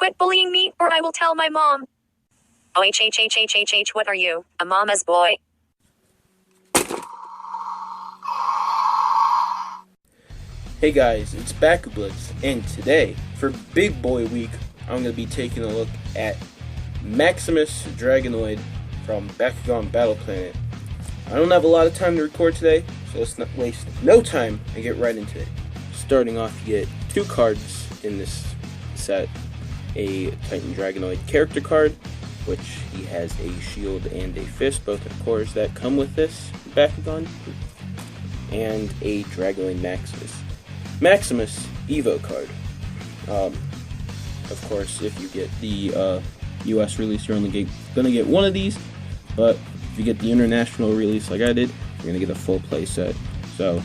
quit bullying me, or I will tell my mom. What are you, a mama's boy? Hey guys, it's Bakugan, and today, for Big Boy Week, I'm going to be taking a look at Maximus dragonoid from Bakugan Battle Planet. I don't have a lot of time to record today, so let's not waste no time and get right into it. Starting off, you get 2 cards in this set. A Titan Dragonoid character card, which he has a shield and a fist, both of course that come with this Bakugan, and a Dragonoid Maximus Evo card. Of course, if you get the US release, you're only gonna get one of these, but if you get the international release like I did, you're gonna get a full play set. So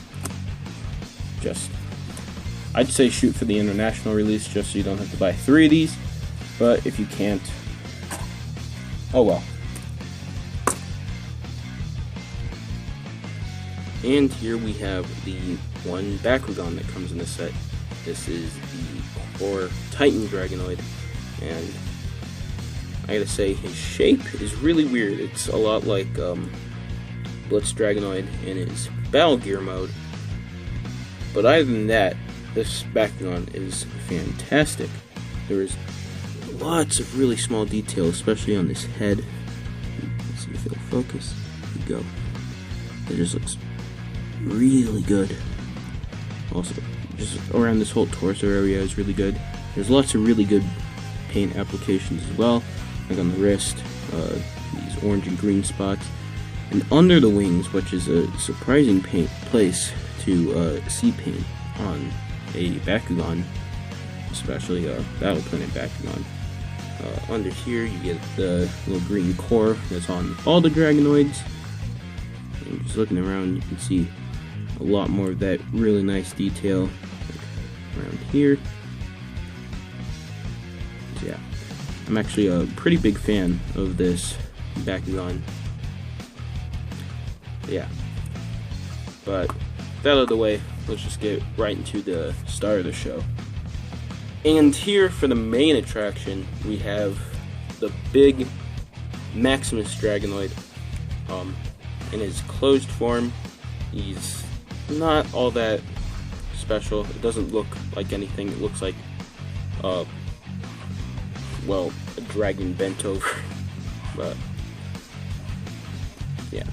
I'd say shoot for the international release just so you don't have to buy 3 of these, but if you can't, oh well. And here we have the one Bakugan that comes in the set. This is the core Titan Dragonoid, and I gotta say his shape is really weird. It's a lot like Blitz Dragonoid in his Battle Gear mode, but other than that, this Bakugan is fantastic. There is lots of really small detail, especially on this head. Let's see if it'll focus. Here we go. It just looks really good. Also, just around this whole torso area is really good. There's lots of really good paint applications as well, like on the wrist, these orange and green spots, and under the wings, which is a surprising place to see paint on a Bakugan, especially a Battle Planet Bakugan. Under here, you get the little green core that's on all the Dragonoids. And just looking around, you can see a lot more of that really nice detail around here. So yeah, I'm actually a pretty big fan of this Bakugan. Yeah, but with that out of the way, let's just get right into the start of the show. And here for the main attraction, we have the big Maximus Dragonoid. In his closed form, he's not all that special. It doesn't look like anything. It looks like, well, a dragon bent over. But yeah.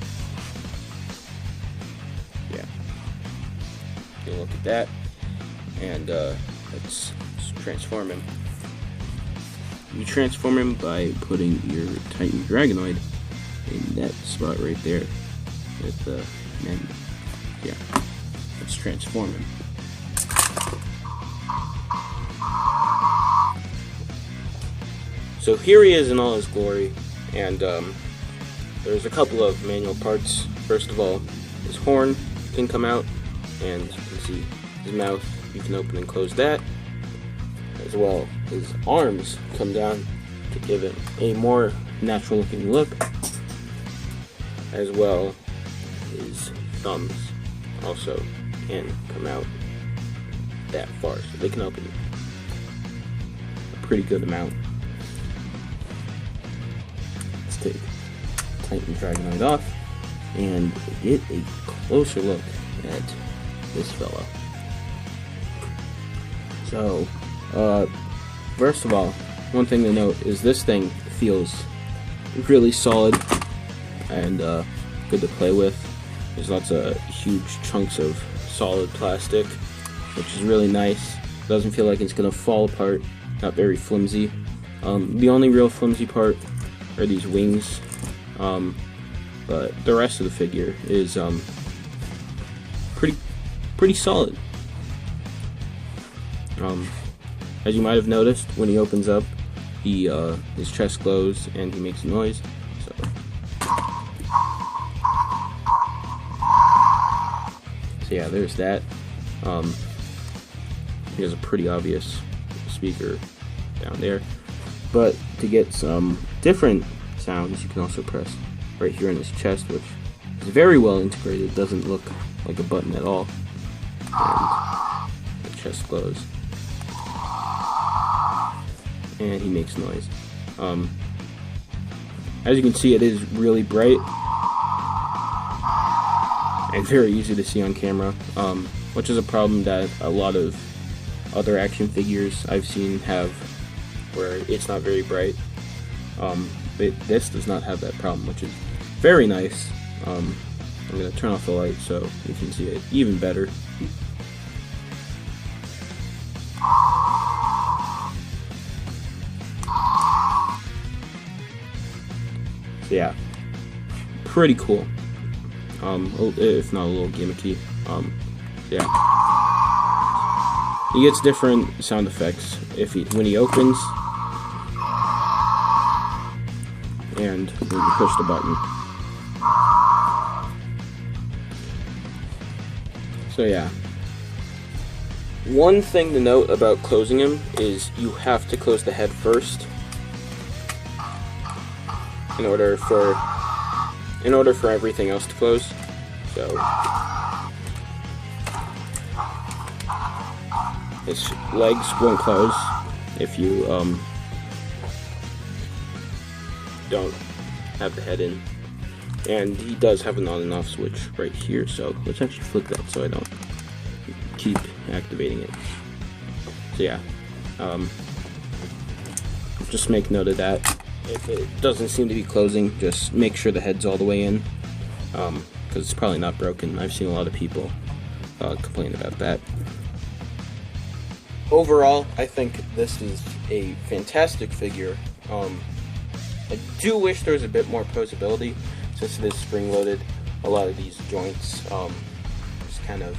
You look at that, and let's transform him. You transform him by putting your Titan Dragonoid in that spot right there. Yeah, let's transform him. So here he is in all his glory, and there's a couple of manual parts. First of all, his horn can come out, and you can see his mouth. You can open and close that. As well, his arms come down to give it a more natural looking look. As well, his thumbs also can come out that far, so they can open a pretty good amount. Let's take Titan Dragonoid off and get a closer look at this fellow. So, first of all, one thing to note is this thing feels really solid and good to play with. There's lots of huge chunks of solid plastic, which is really nice. Doesn't feel like it's gonna fall apart. Not very flimsy. The only real flimsy part are these wings, but the rest of the figure is pretty solid. As you might have noticed, when he opens up, his chest glows and he makes a noise. So yeah, there's that. He has a pretty obvious speaker down there. But to get some different sounds, you can also press right here in his chest, which is very well integrated. It doesn't look like a button at all. And the chest glows. and he makes noise. As you can see, it is really bright and very easy to see on camera, which is a problem that a lot of other action figures I've seen have, where it's not very bright. But this does not have that problem, which is very nice. I'm going to turn off the light so you can see it even better. So yeah, pretty cool. If not a little gimmicky. Yeah, he gets different sound effects when he opens and when you push the button. So yeah, one thing to note about closing him is you have to close the head first in order for everything else to close. So his legs won't close if you don't have the head in. And he does have an on and off switch right here, so let's actually flip that so I don't keep activating it. So yeah, just make note of that. If it doesn't seem to be closing, just make sure the head's all the way in, because it's probably not broken. I've seen a lot of people complain about that. Overall, I think this is a fantastic figure. I do wish there was a bit more posability, since it is spring-loaded. A lot of these joints just kind of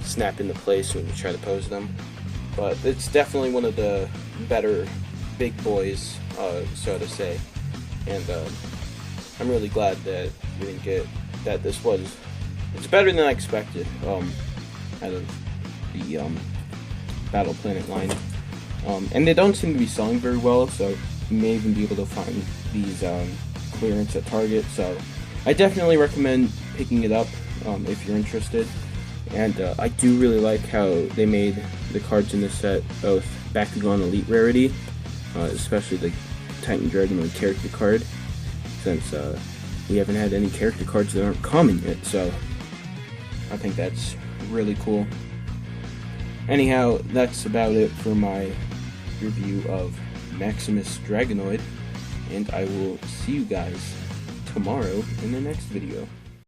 snap into place when you try to pose them. But it's definitely one of the better big boys, so to say. And I'm really glad that we didn't get that. It's better than I expected out of the Battle Planet line. And they don't seem to be selling very well, so you may even be able to find these clearance at Target. So I definitely recommend picking it up if you're interested. And I do really like how they made the cards in this set both Bakugan Elite rarity, especially the Titan Dragonoid character card, since we haven't had any character cards that aren't common yet, so I think that's really cool. Anyhow, that's about it for my review of Maximus Dragonoid, and I will see you guys tomorrow in the next video.